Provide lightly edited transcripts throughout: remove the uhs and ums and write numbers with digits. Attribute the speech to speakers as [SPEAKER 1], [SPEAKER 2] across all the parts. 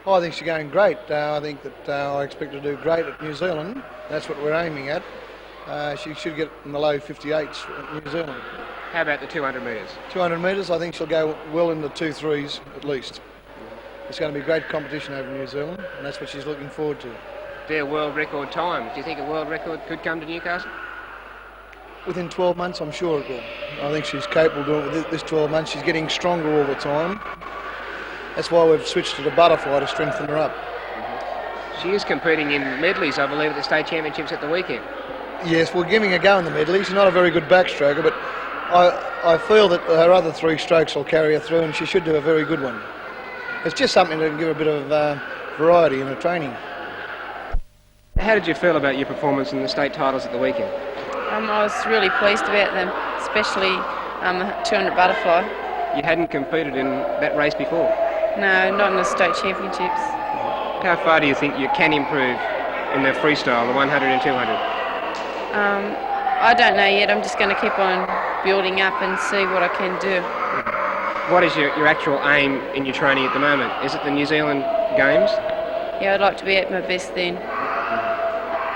[SPEAKER 1] I think she's going great. I think that I expect her to do great at New Zealand. That's what we're aiming at. She should get in the low 58s at New Zealand.
[SPEAKER 2] How about the 200 metres?
[SPEAKER 1] 200 metres, I think she'll go well in the 2.3s at least. It's going to be great competition over New Zealand, and that's what she's looking forward to.
[SPEAKER 2] Their world record time. Do you think a world record could come to Newcastle?
[SPEAKER 1] Within 12 months, I'm sure it will. I think she's capable of doing it within this 12 months. She's getting stronger all the time. That's why we've switched to the butterfly to strengthen her up.
[SPEAKER 2] She is competing in medleys, I believe, at the state championships at the weekend.
[SPEAKER 1] Yes, we're giving a go in the medley. She's not a very good backstroker, but I feel that her other 3 strokes will carry her through, and she should do a very good one. It's just something that can give a bit of variety in her training.
[SPEAKER 2] How did you feel about your performance in the state titles at the weekend?
[SPEAKER 3] I was really pleased about them, especially the 200 butterfly.
[SPEAKER 2] You hadn't competed in that race before?
[SPEAKER 3] No, not in the state championships.
[SPEAKER 2] How far do you think you can improve in the freestyle, the 100 and 200?
[SPEAKER 3] I don't know yet. I'm just going to keep on building up and see what I can do.
[SPEAKER 2] What is your actual aim in your training at the moment? Is it the New Zealand Games?
[SPEAKER 3] Yeah, I'd like to be at my best then.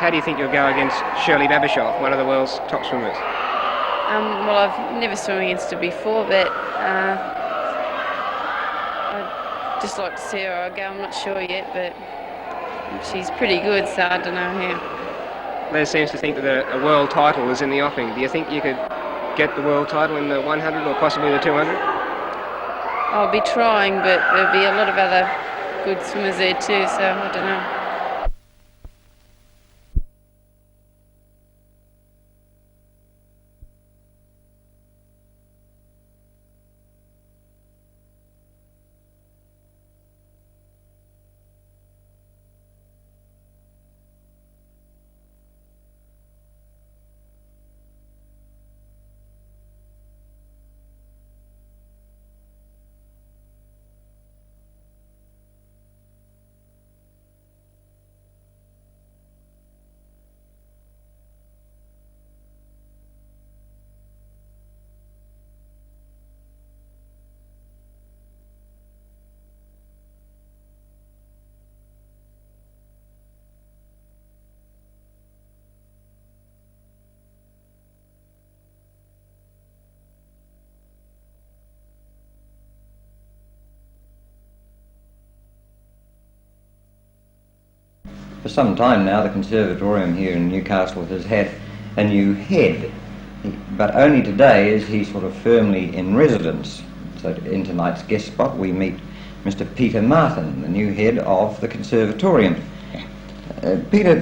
[SPEAKER 2] How do you think you'll go against Shirley Babashoff, one of the world's top swimmers?
[SPEAKER 3] Well, I've never swum against her before, but I'd just like to see how I go. I'm not sure yet, but she's pretty good, so I don't know how.
[SPEAKER 2] Les seems to think that a world title is in the offing. Do you think you could get the world title in the 100 or possibly the 200?
[SPEAKER 3] I'll be trying, but there'll be a lot of other good swimmers there too, so I don't know.
[SPEAKER 4] For some time now, the conservatorium here in Newcastle has had a new head, but only today is he sort of firmly in residence. So in tonight's guest spot we meet Mr. Peter Martin, the new head of the conservatorium. Peter,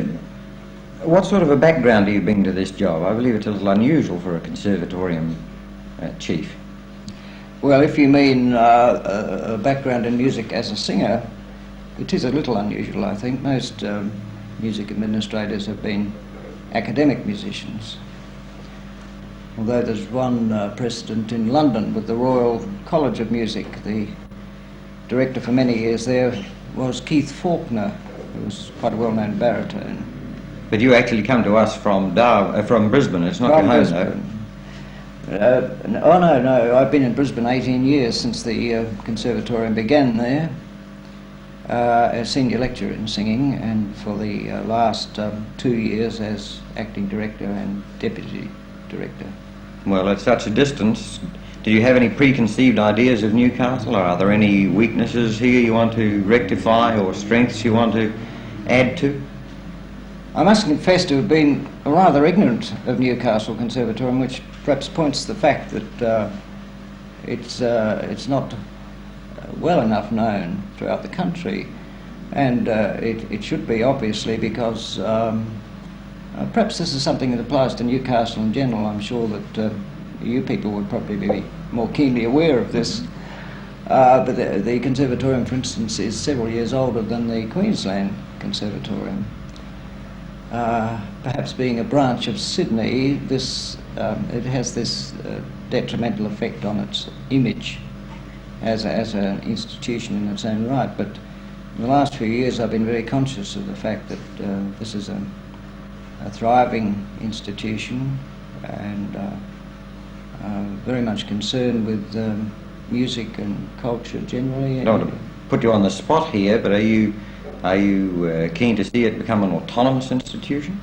[SPEAKER 4] what sort of a background do you bring to this job? I believe it's a little unusual for a conservatorium chief.
[SPEAKER 5] Well, if you mean a background in music as a singer, it is a little unusual, I think. Most music administrators have been academic musicians. Although there's one precedent in London with the Royal College of Music. The director for many years there was Keith Faulkner, who was quite a well-known baritone.
[SPEAKER 4] But you actually come to us from Brisbane, it's not your home though?
[SPEAKER 5] No, I've been in Brisbane 18 years since the conservatorium began there. As senior lecturer in singing, and for the last 2 years as acting director and deputy director.
[SPEAKER 4] Well, at such a distance, do you have any preconceived ideas of Newcastle, or are there any weaknesses here you want to rectify or strengths you want to add to?
[SPEAKER 5] I must confess to have been rather ignorant of Newcastle Conservatorium, which perhaps points to the fact that it's not well enough known throughout the country, and it should be, obviously, because perhaps this is something that applies to Newcastle in general. I'm sure that you people would probably be more keenly aware of this, but the conservatorium, for instance, is several years older than the Queensland Conservatorium. Perhaps being a branch of Sydney, it has this detrimental effect on its image as an institution in its own right. But in the last few years I've been very conscious of the fact that this is a thriving institution, and very much concerned with music and culture generally.
[SPEAKER 4] put you on the spot here, but are you keen to see it become an autonomous institution?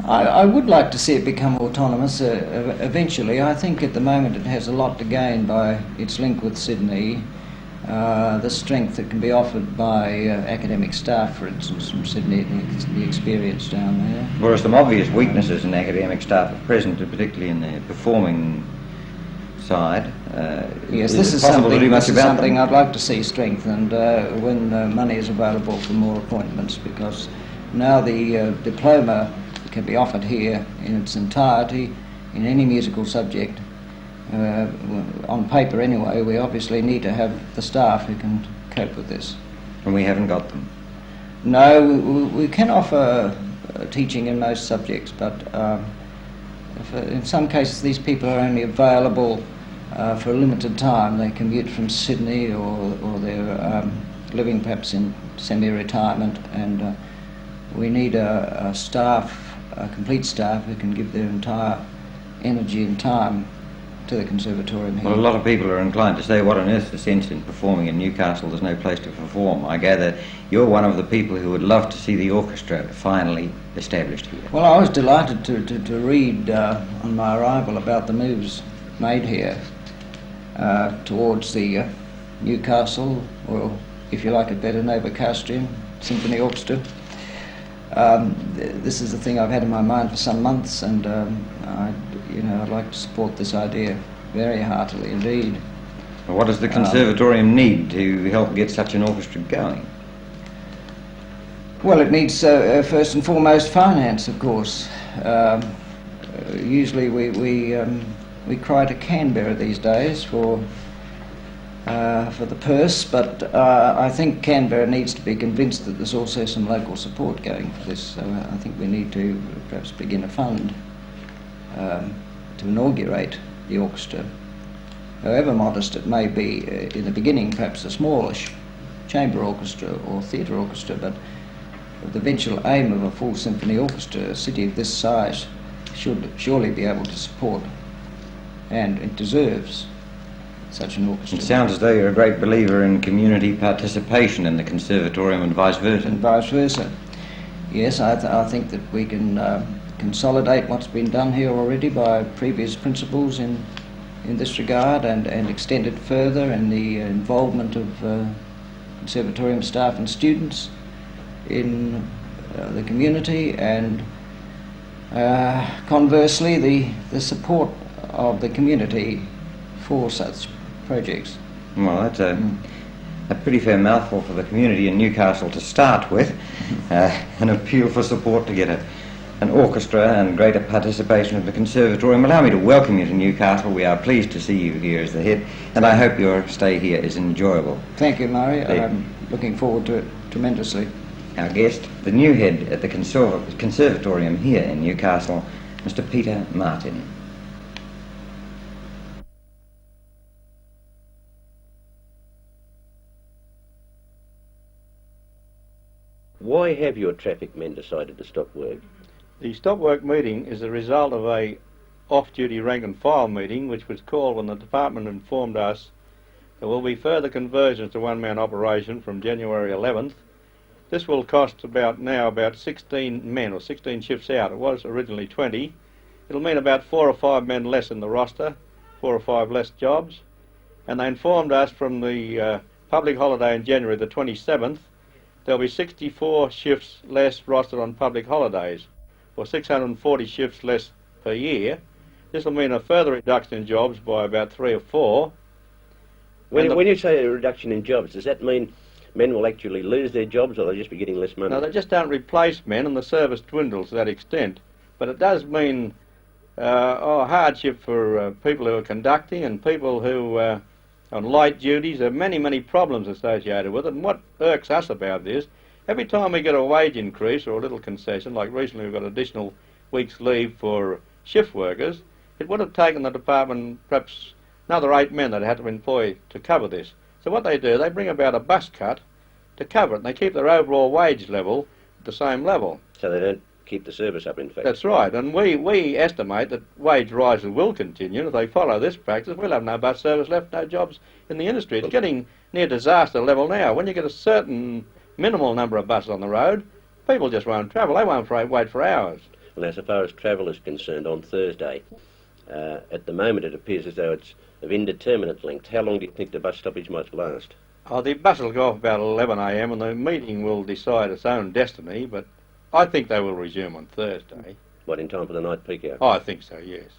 [SPEAKER 5] I would like to see it become autonomous eventually. I think at the moment it has a lot to gain by its link with Sydney, the strength that can be offered by academic staff, for instance, from Sydney, the experience down there.
[SPEAKER 4] There are some obvious weaknesses in academic staff at present, particularly in the performing side.
[SPEAKER 5] Yes, this is something I'd like to see strengthened when money is available for more appointments, because now the diploma can be offered here in its entirety in any musical subject. On paper anyway, we obviously need to have the staff who can cope with this.
[SPEAKER 4] And we haven't got them?
[SPEAKER 5] No, we can offer teaching in most subjects, but in some cases these people are only available for a limited time. They commute from Sydney, or they're living perhaps in semi-retirement, and we need a complete staff who can give their entire energy and time to the conservatorium here.
[SPEAKER 4] Well, a lot of people are inclined to say, what on earth's the sense in performing in Newcastle? There's no place to perform. I gather you're one of the people who would love to see the orchestra finally established here.
[SPEAKER 5] Well, I was delighted to read on my arrival about the moves made here towards the Newcastle, or if you like it better, Newcastle Symphony Orchestra. This is a thing I've had in my mind for some months, and I'd like to support this idea very heartily indeed.
[SPEAKER 4] Well, what does the conservatorium need to help get such an orchestra going?
[SPEAKER 5] Well, it needs first and foremost finance, of course. Usually we cry to Canberra these days for the purse, but I think Canberra needs to be convinced that there's also some local support going for this. So I think we need to perhaps begin a fund to inaugurate the orchestra. However modest it may be in the beginning, perhaps a smallish chamber orchestra or theatre orchestra, but the eventual aim of a full symphony orchestra, a city of this size should surely be able to support, and it deserves such an orchestra.
[SPEAKER 4] It sounds as though you're a great believer in community participation in the conservatorium and vice versa.
[SPEAKER 5] And vice versa. Yes, I think that we can consolidate what's been done here already by previous principals in this regard, and extend it further in the involvement of conservatorium staff and students in the community, and conversely the support of the community for such projects.
[SPEAKER 4] Well, that's a pretty fair mouthful for the community in Newcastle to start with. An appeal for support to get an orchestra and greater participation of the conservatorium. Allow me to welcome you to Newcastle. We are pleased to see you here as the head, and I hope your stay here is enjoyable.
[SPEAKER 5] Thank you, Murray. I'm looking forward to it tremendously.
[SPEAKER 4] Our guest, the new head at the conservatorium here in Newcastle, Mr. Peter Martin.
[SPEAKER 6] Why have your traffic men decided to stop work?
[SPEAKER 7] The stop work meeting is the result of a off-duty rank and file meeting which was called when the department informed us there will be further conversions to one-man operation from January 11th. This will cost about 16 men, or 16 shifts out. It was originally 20. It'll mean about 4 or 5 men less in the roster, 4 or 5 less jobs. And they informed us from the public holiday in January the 27th, there'll be 64 shifts less rostered on public holidays, or 640 shifts less per year. This will mean a further reduction in jobs by about 3 or 4.
[SPEAKER 6] When you say a reduction in jobs, does that mean men will actually lose their jobs, or they'll just be getting less money?
[SPEAKER 7] No, they just don't replace men, and the service dwindles to that extent. But it does mean hardship for people who are conducting and people who on light duties. There are many, many problems associated with it. And what irks us about this, every time we get a wage increase or a little concession, like recently we've got additional weeks leave for shift workers, it would have taken the department perhaps another 8 men that had to employ to cover this. So what they do, they bring about a bus cut to cover it, and they keep their overall wage level at the same level.
[SPEAKER 6] So they don't keep the service up, in fact.
[SPEAKER 7] That's right, and we estimate that wage rises will continue. If they follow this practice, we'll have no bus service left, no jobs in the industry. It's getting near disaster level now. When you get a certain minimal number of buses on the road, people just won't travel. They won't wait for hours.
[SPEAKER 6] Well, now, so far as travel is concerned, on Thursday, at the moment it appears as though it's of indeterminate length. How long do you think the bus stoppage might last?
[SPEAKER 7] Oh, the bus will go off about 11 a.m. and the meeting will decide its own destiny, but I think they will resume on Thursday.
[SPEAKER 6] What, in time for the night peak hour?
[SPEAKER 7] Oh, I think so, yes.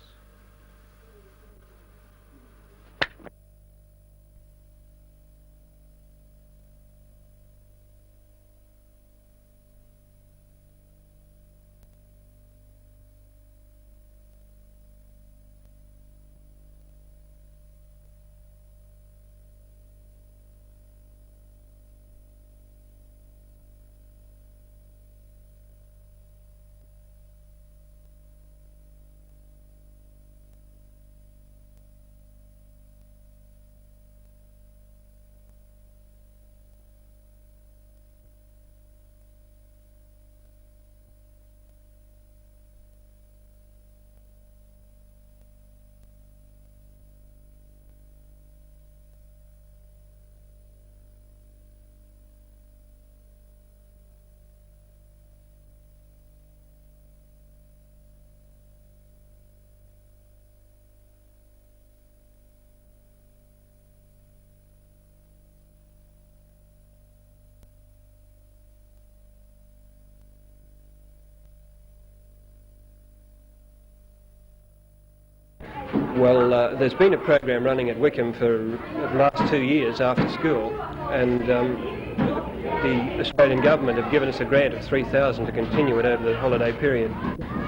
[SPEAKER 8] Well, there's been a program running at Wickham for the last 2 years after school, and the Australian government have given us a grant of $3,000 to continue it over the holiday period.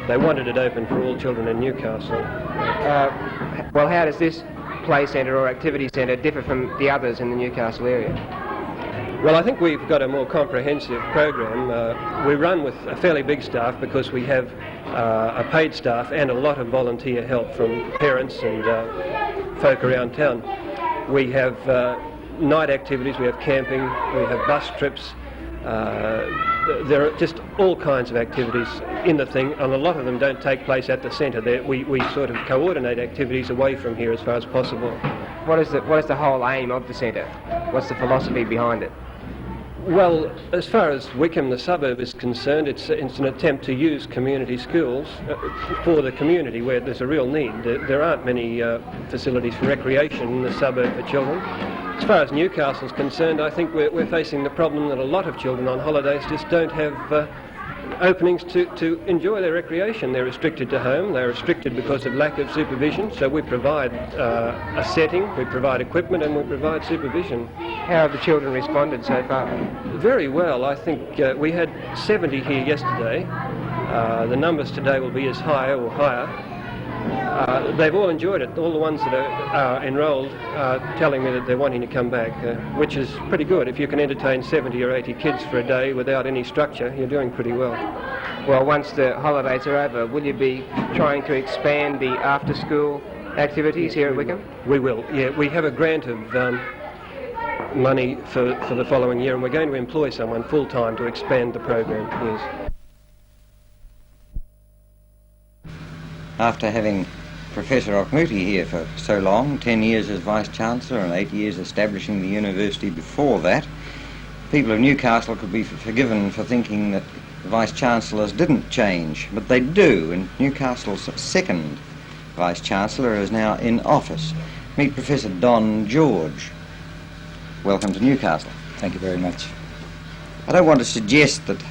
[SPEAKER 8] They wanted it open for all children in Newcastle.
[SPEAKER 2] Well, how does this play centre or activity centre differ from the others in the Newcastle area?
[SPEAKER 8] Well, I think we've got a more comprehensive program. We run with a fairly big staff because we have a paid staff and a lot of volunteer help from parents and folk around town. We have night activities, we have camping, we have bus trips. There are just all kinds of activities in the thing, and a lot of them don't take place at the centre. We sort of coordinate activities away from here as far as possible.
[SPEAKER 2] What is the whole aim of the centre? What's the philosophy behind it?
[SPEAKER 8] Well, as far as Wickham, the suburb, is concerned, it's an attempt to use community schools for the community where there's a real need. There aren't many facilities for recreation in the suburb for children. As far as Newcastle's concerned, I think we're facing the problem that a lot of children on holidays just don't have openings to enjoy their recreation. They're restricted to home, they're restricted because of lack of supervision, so we provide a setting, we provide equipment and we provide supervision.
[SPEAKER 2] How have the children responded so far?
[SPEAKER 8] Very well. I think we had 70 here yesterday. The numbers today will be as high or higher. They've all enjoyed it. All the ones that are enrolled are telling me that they're wanting to come back, which is pretty good. If you can entertain 70 or 80 kids for a day without any structure, you're doing pretty well.
[SPEAKER 2] Well, once the holidays are over, will you be trying to expand the after-school activities here at Wickham?
[SPEAKER 8] We will, yeah. We have a grant of money for the following year, and we're going to employ someone full-time to expand the program, yes.
[SPEAKER 4] After having Professor Ochmuti here for so long, 10 years as Vice-Chancellor and 8 years establishing the university before that, people of Newcastle could be forgiven for thinking that the Vice-Chancellors didn't change, but they do, and Newcastle's second Vice-Chancellor is now in office. Meet Professor Don George. Welcome to Newcastle.
[SPEAKER 9] Thank you very much.
[SPEAKER 4] I don't want to suggest that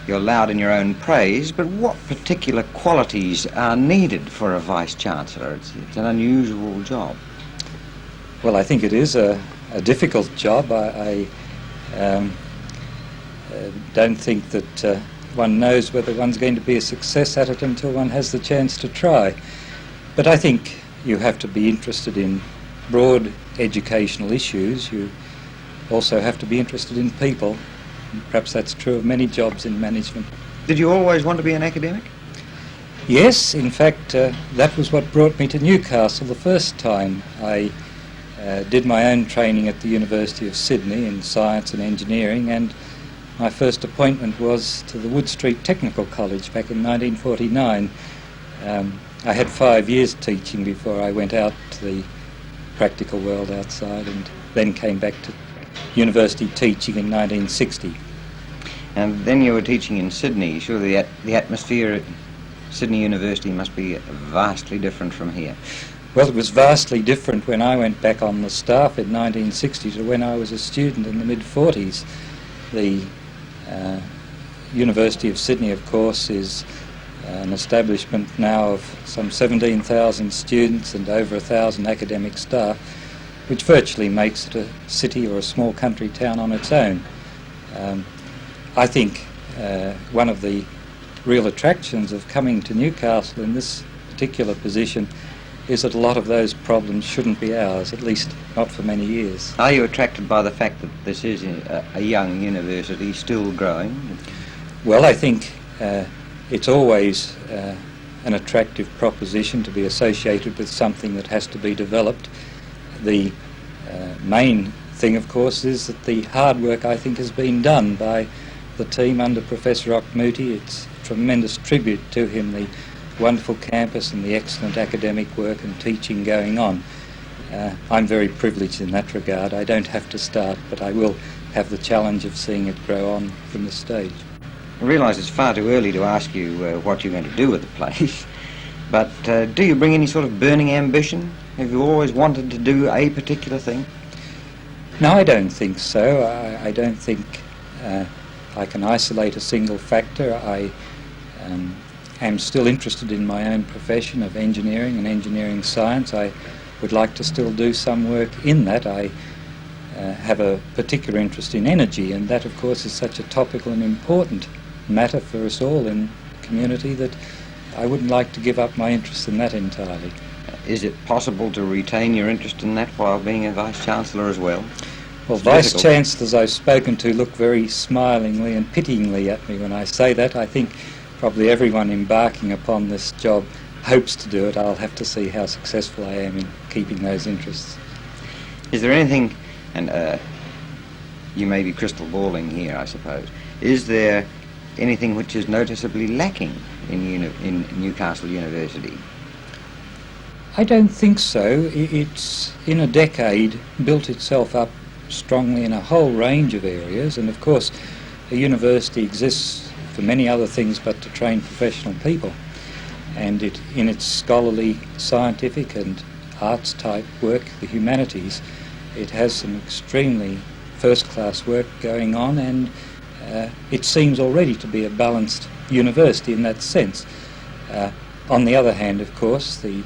[SPEAKER 4] you're loud in your own praise, but what particular qualities are needed for a Vice-Chancellor? It's an unusual job.
[SPEAKER 9] Well, I think it is a difficult job. I don't think that one knows whether one's going to be a success at it until one has the chance to try. But I think you have to be interested in broad educational issues. You also have to be interested in people. Perhaps that's true of many jobs in management.
[SPEAKER 4] Did you always want to be an academic?
[SPEAKER 9] Yes, in fact, that was what brought me to Newcastle the first time. I did my own training at the University of Sydney in science and engineering, and my first appointment was to the Wood Street Technical College back in 1949. I had 5 years teaching before I went out to the practical world outside, and then came back to university teaching in 1960.
[SPEAKER 4] And then you were teaching in Sydney. Surely the atmosphere at Sydney University must be vastly different from here.
[SPEAKER 9] Well, it was vastly different when I went back on the staff in 1960 to when I was a student in the mid-40s. The University of Sydney, of course, is an establishment now of some 17,000 students and over 1,000 academic staff, which virtually makes it a city or a small country town on its own. I think one of the real attractions of coming to Newcastle in this particular position is that a lot of those problems shouldn't be ours, at least not for many years.
[SPEAKER 4] Are you attracted by the fact that this is a young university still growing?
[SPEAKER 9] Well, I think it's always an attractive proposition to be associated with something that has to be developed. The main thing, of course, is that the hard work, I think, has been done by the team under Professor Okmuti. It's a tremendous tribute to him, the wonderful campus and the excellent academic work and teaching going on. I'm very privileged in that regard. I don't have to start, but I will have the challenge of seeing it grow on from the stage.
[SPEAKER 4] I realise it's far too early to ask you what you're going to do with the place, but do you bring any sort of burning ambition? Have you always wanted to do a particular thing?
[SPEAKER 9] No, I don't think so. I don't think I can isolate a single factor. I am still interested in my own profession of engineering and engineering science. I would like to still do some work in that. I have a particular interest in energy, and that, of course, is such a topical and important matter for us all in the community that I wouldn't like to give up my interest in that entirely.
[SPEAKER 4] Is it possible to retain your interest in that while being a Vice-Chancellor as well?
[SPEAKER 9] Well, Vice-Chancellors I've spoken to look very smilingly and pityingly at me when I say that. I think probably everyone embarking upon this job hopes to do it. I'll have to see how successful I am in keeping those interests.
[SPEAKER 4] Is there anything, and you may be crystal balling here, I suppose, is there anything which is noticeably lacking in Newcastle University?
[SPEAKER 9] I don't think so. It's, in a decade, built itself up strongly in a whole range of areas, and of course a university exists for many other things but to train professional people, and in its scholarly, scientific and arts type work, the humanities, it has some extremely first-class work going on, and it seems already to be a balanced university in that sense. On the other hand, of course, the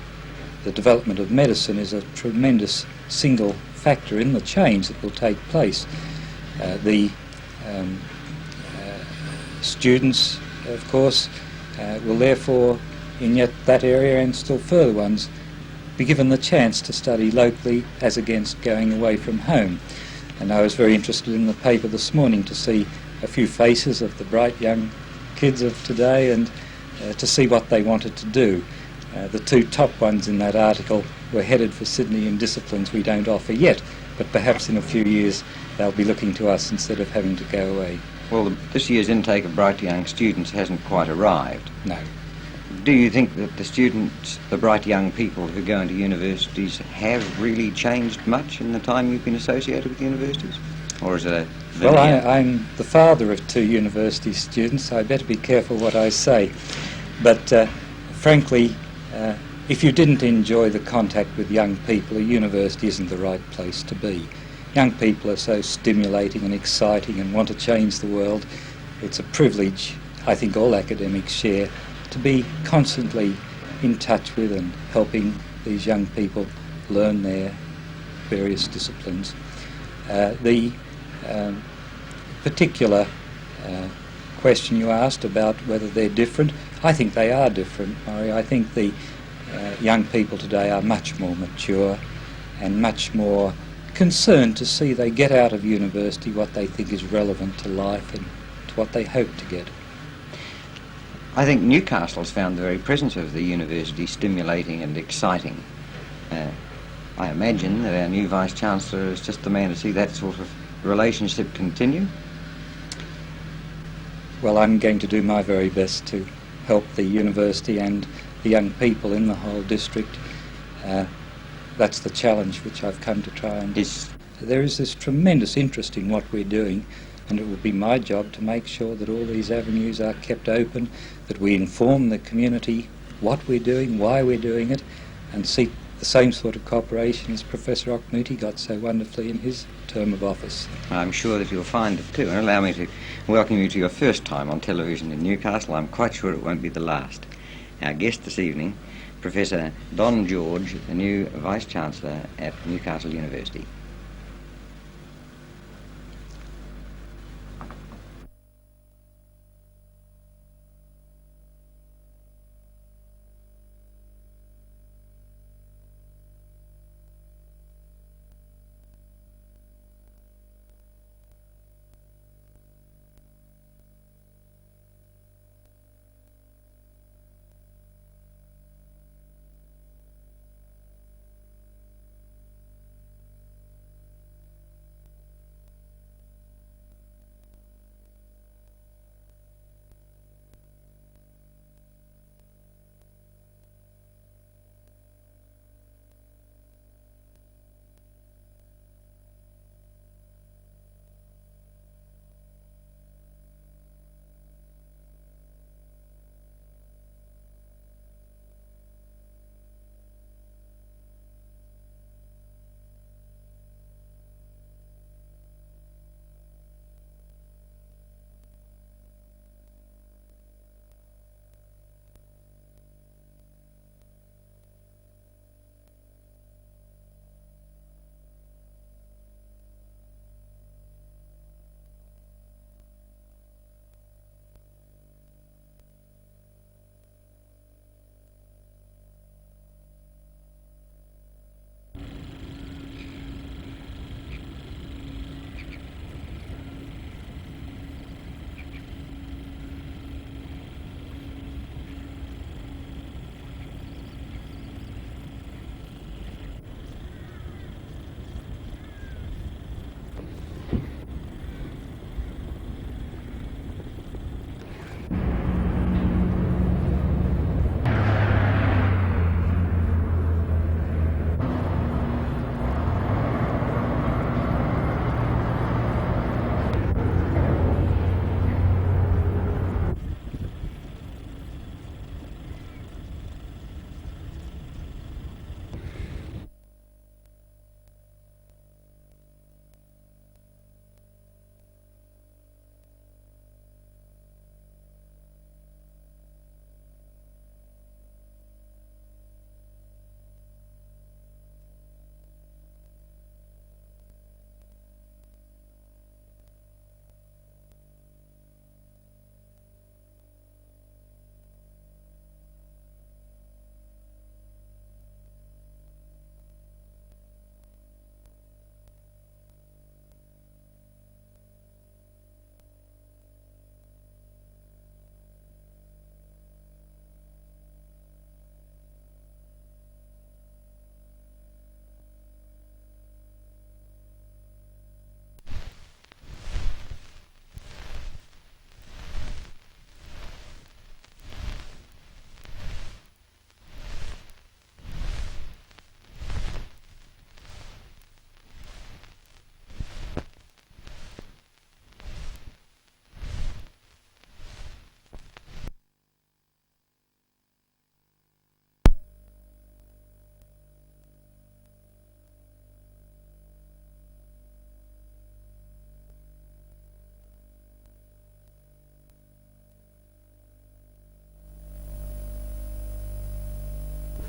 [SPEAKER 9] development of medicine is a tremendous single factor in the change that will take place. The students, of course, will therefore, in yet that area and still further ones, be given the chance to study locally as against going away from home. And I was very interested in the paper this morning to see a few faces of the bright young kids of today and to see what they wanted to do. The two top ones in that article were headed for Sydney in disciplines we don't offer yet, but perhaps in a few years they'll be looking to us instead of having to go away.
[SPEAKER 4] Well, this year's intake of bright young students hasn't quite arrived.
[SPEAKER 9] No.
[SPEAKER 4] Do you think that the students, the bright young people who go into universities, have really changed much in the time you've been associated with universities? Or is it a veneer?
[SPEAKER 9] Well, I'm the father of two university students, so I better be careful what I say. But frankly, if you didn't enjoy the contact with young people, a university isn't the right place to be. Young people are so stimulating and exciting and want to change the world. It's a privilege, I think all academics share, to be constantly in touch with and helping these young people learn their various disciplines. The particular question you asked about whether they're different, I think they are different, Murray. I think the young people today are much more mature and much more concerned to see they get out of university what they think is relevant to life and to what they hope to get.
[SPEAKER 4] I think Newcastle's found the very presence of the university stimulating and exciting. I imagine that our new Vice-Chancellor is just the man to see that sort of relationship continue.
[SPEAKER 9] Well, I'm going to do my very best to help the university and the young people in the whole district that's the challenge which I've come to try and... There is this tremendous interest in what we're doing, and it will be my job to make sure that all these avenues are kept open, that we inform the community what we're doing, why we're doing it, and seek the same sort of cooperation as Professor Auchmuty got so wonderfully in his term of office.
[SPEAKER 4] I'm sure that you'll find it too, and allow me to welcome you to your first time on television in Newcastle. I'm quite sure it won't be the last. Our guest this evening, Professor Don George, the new Vice-Chancellor at Newcastle University.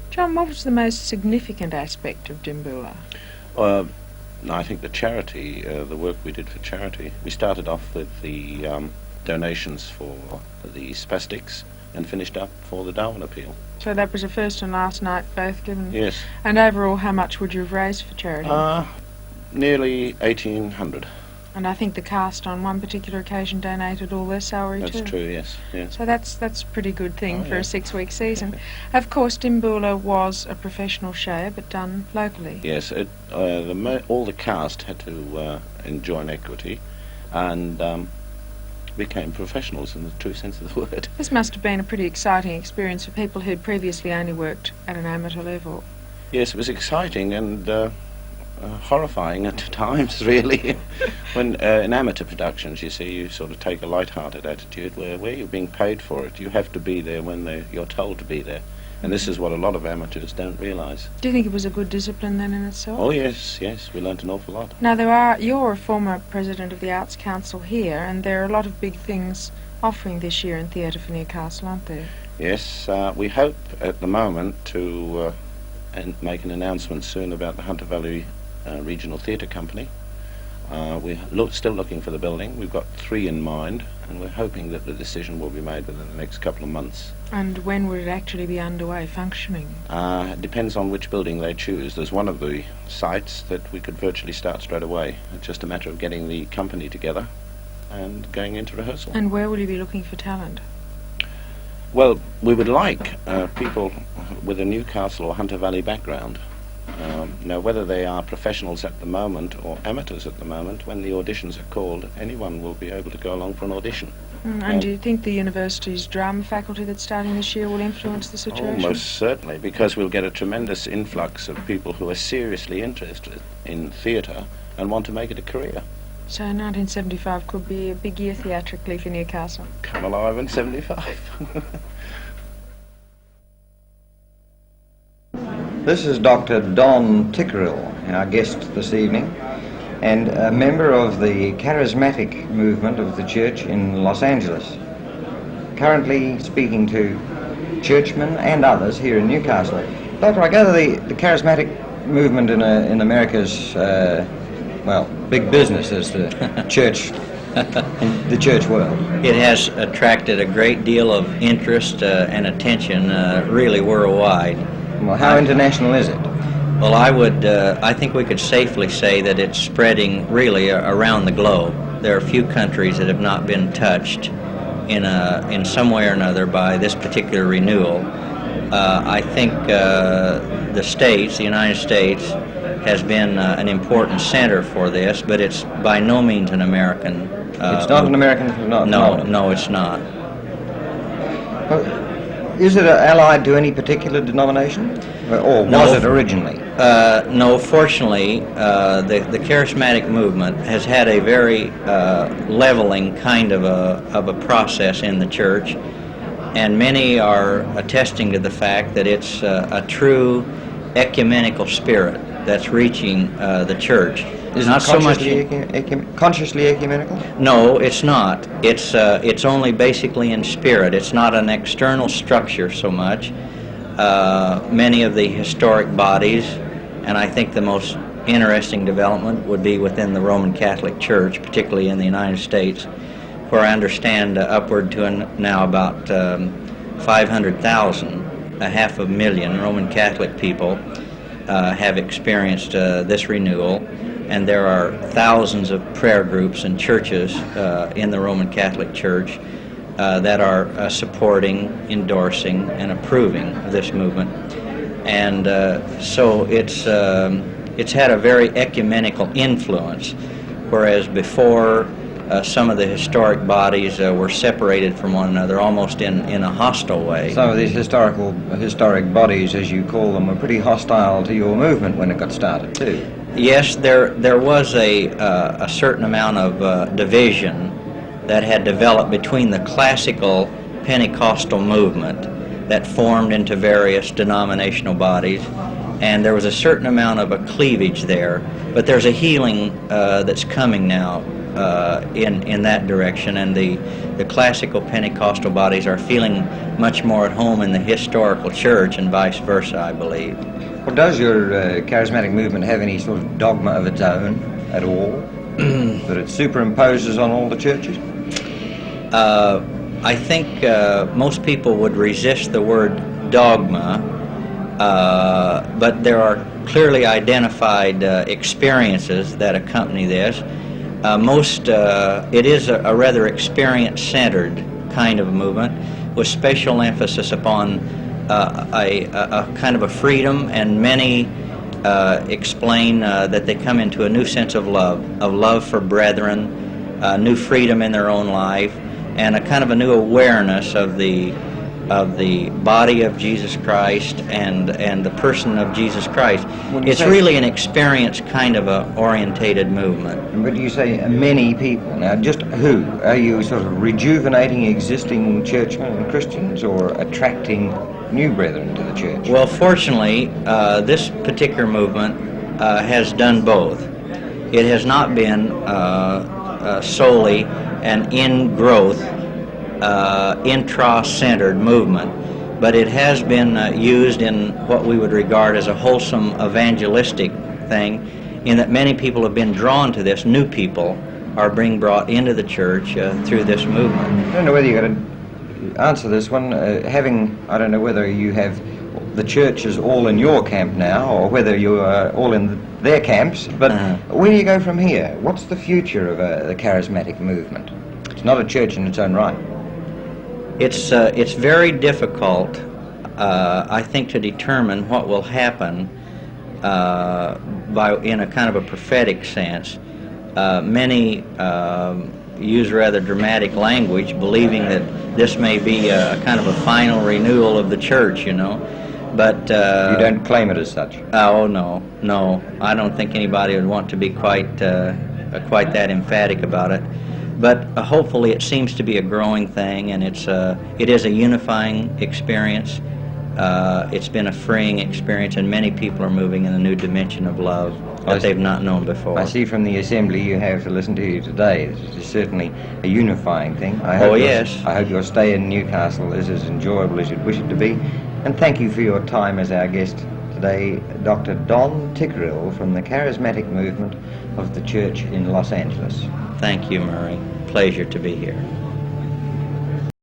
[SPEAKER 10] John, what was the most significant aspect of Dimboola?
[SPEAKER 6] I think the charity, the work we did for charity. We started off with the donations for the spastics and finished up for the Darwin appeal.
[SPEAKER 10] So that was the first and last night both given?
[SPEAKER 6] Yes.
[SPEAKER 10] And overall, how much would you have raised for charity?
[SPEAKER 6] Nearly 1,800.
[SPEAKER 10] And I think the cast on one particular occasion donated all their salary too.
[SPEAKER 6] That's true, yes. Yeah.
[SPEAKER 10] So that's a pretty good thing for a 6-week season. Of course, Dimboola was a professional show, but done locally.
[SPEAKER 6] Yes, all the cast had to enjoin equity and became professionals in the true sense of the word.
[SPEAKER 10] This must have been a pretty exciting experience for people who'd previously only worked at an amateur level.
[SPEAKER 6] Yes, it was exciting and horrifying at times, really. When in amateur productions, you see, you sort of take a light-hearted attitude where you're being paid for it. You have to be there when you're told to be there. And this is what a lot of amateurs don't realise.
[SPEAKER 10] Do you think it was a good discipline then in itself?
[SPEAKER 6] Oh, yes, yes, we learnt an awful lot.
[SPEAKER 10] Now, you're a former president of the Arts Council here, and there are a lot of big things offering this year in theatre for Newcastle, aren't there?
[SPEAKER 6] Yes, we hope at the moment to make an announcement soon about the Hunter Valley Regional Theatre Company. We're still looking for the building. We've got 3 in mind, and we're hoping that the decision will be made within the next couple of months.
[SPEAKER 10] And when would it actually be underway, functioning?
[SPEAKER 6] It depends on which building they choose. There's one of the sites that we could virtually start straight away. It's just a matter of getting the company together and going into rehearsal.
[SPEAKER 10] And where will you be looking for talent?
[SPEAKER 6] Well, we would like people with a Newcastle or Hunter Valley background. Now, whether they are professionals at the moment or amateurs at the moment, when the auditions are called, anyone will be able to go along for an audition.
[SPEAKER 10] And do you think the university's drama faculty that's starting this year will influence the situation?
[SPEAKER 6] Oh, most certainly, because we'll get a tremendous influx of people who are seriously interested in theatre and want to make it a career.
[SPEAKER 10] So 1975 could be a big year theatrically for Newcastle.
[SPEAKER 6] Come alive in 75.
[SPEAKER 4] This is Dr. Don Tickerill, our guest this evening, and a member of the charismatic movement of the church in Los Angeles. Currently speaking to churchmen and others here in Newcastle. Doctor, I gather the charismatic movement in America's, big business is the church, in the church world.
[SPEAKER 11] It has attracted a great deal of interest and attention really worldwide.
[SPEAKER 4] Well, how international is it?
[SPEAKER 11] Well, I think we could safely say that it's spreading really around the globe. There are a few countries that have not been touched in some way or another by this particular renewal. I think the United States, has been an important center for this, but it's by no means an American.
[SPEAKER 4] It's not an American phenomenon?
[SPEAKER 11] No, it's not.
[SPEAKER 4] Well, is it allied to any particular denomination, or was it originally?
[SPEAKER 11] No, fortunately, the charismatic movement has had a very leveling kind of a process in the church, and many are attesting to the fact that it's a true ecumenical spirit that's reaching the church.
[SPEAKER 4] Is it not so much consciously ecumenical?
[SPEAKER 11] No, it's not. It's only basically in spirit. It's not an external structure so much. Many of the historic bodies, and I think the most interesting development would be within the Roman Catholic Church, particularly in the United States, where I understand upward to now about 500,000, 500,000 Roman Catholic people have experienced this renewal, and there are thousands of prayer groups and churches in the Roman Catholic Church that are supporting, endorsing, and approving of this movement. And so it's had a very ecumenical influence, whereas before some of the historic bodies were separated from one another almost in a hostile way.
[SPEAKER 4] Some of these historic bodies, as you call them, were pretty hostile to your movement when it got started too.
[SPEAKER 11] Yes, there was a certain amount of division that had developed between the classical Pentecostal movement that formed into various denominational bodies, and there was a certain amount of a cleavage there, but there's a healing that's coming now in that direction, and the classical Pentecostal bodies are feeling much more at home in the historical church and vice versa, I believe.
[SPEAKER 4] Well, does your charismatic movement have any sort of dogma of its own at all that it superimposes on all the churches?
[SPEAKER 11] I think most people would resist the word dogma, but there are clearly identified experiences that accompany this. It is a rather experience-centered kind of movement with special emphasis upon a kind of a freedom, and many explain that they come into a new sense of love for brethren, new freedom in their own life, and a kind of a new awareness of the of the body of Jesus Christ and the person of Jesus Christ. It's
[SPEAKER 4] say,
[SPEAKER 11] really an experience kind of a orientated movement.
[SPEAKER 4] But you say many people. Now, just who? Are you sort of rejuvenating existing churchmen and Christians, or attracting new brethren to the church?
[SPEAKER 11] Well, fortunately, this particular movement has done both. It has not been solely an in-growth, intra-centered movement, but it has been used in what we would regard as a wholesome evangelistic thing, in that many people have been drawn to this. New people are being brought into the church through this movement.
[SPEAKER 4] I don't know whether you've got to answer this one. I don't know whether you have the churches all in your camp now, or whether you are all in their camps, but where do you go from here? What's the future of the charismatic movement? It's not a church in its own right.
[SPEAKER 11] It's very difficult, I think, to determine what will happen in a kind of a prophetic sense. Many use rather dramatic language, believing that this may be a kind of a final renewal of the church, you know. But
[SPEAKER 4] you don't claim it as such.
[SPEAKER 11] Oh no, I don't think anybody would want to be quite that emphatic about it. But hopefully, it seems to be a growing thing, and it is a unifying experience. It's been a freeing experience, and many people are moving in a new dimension of love that they've not known before.
[SPEAKER 4] I see from the assembly you have to listen to you today. This is certainly a unifying thing. I hope your stay in Newcastle is as enjoyable as you'd wish it to be. And thank you for your time as our guest today, Dr. Don Tickerill from the Charismatic Movement of the Church in Los Angeles.
[SPEAKER 11] Thank you, Murray. Pleasure to be here.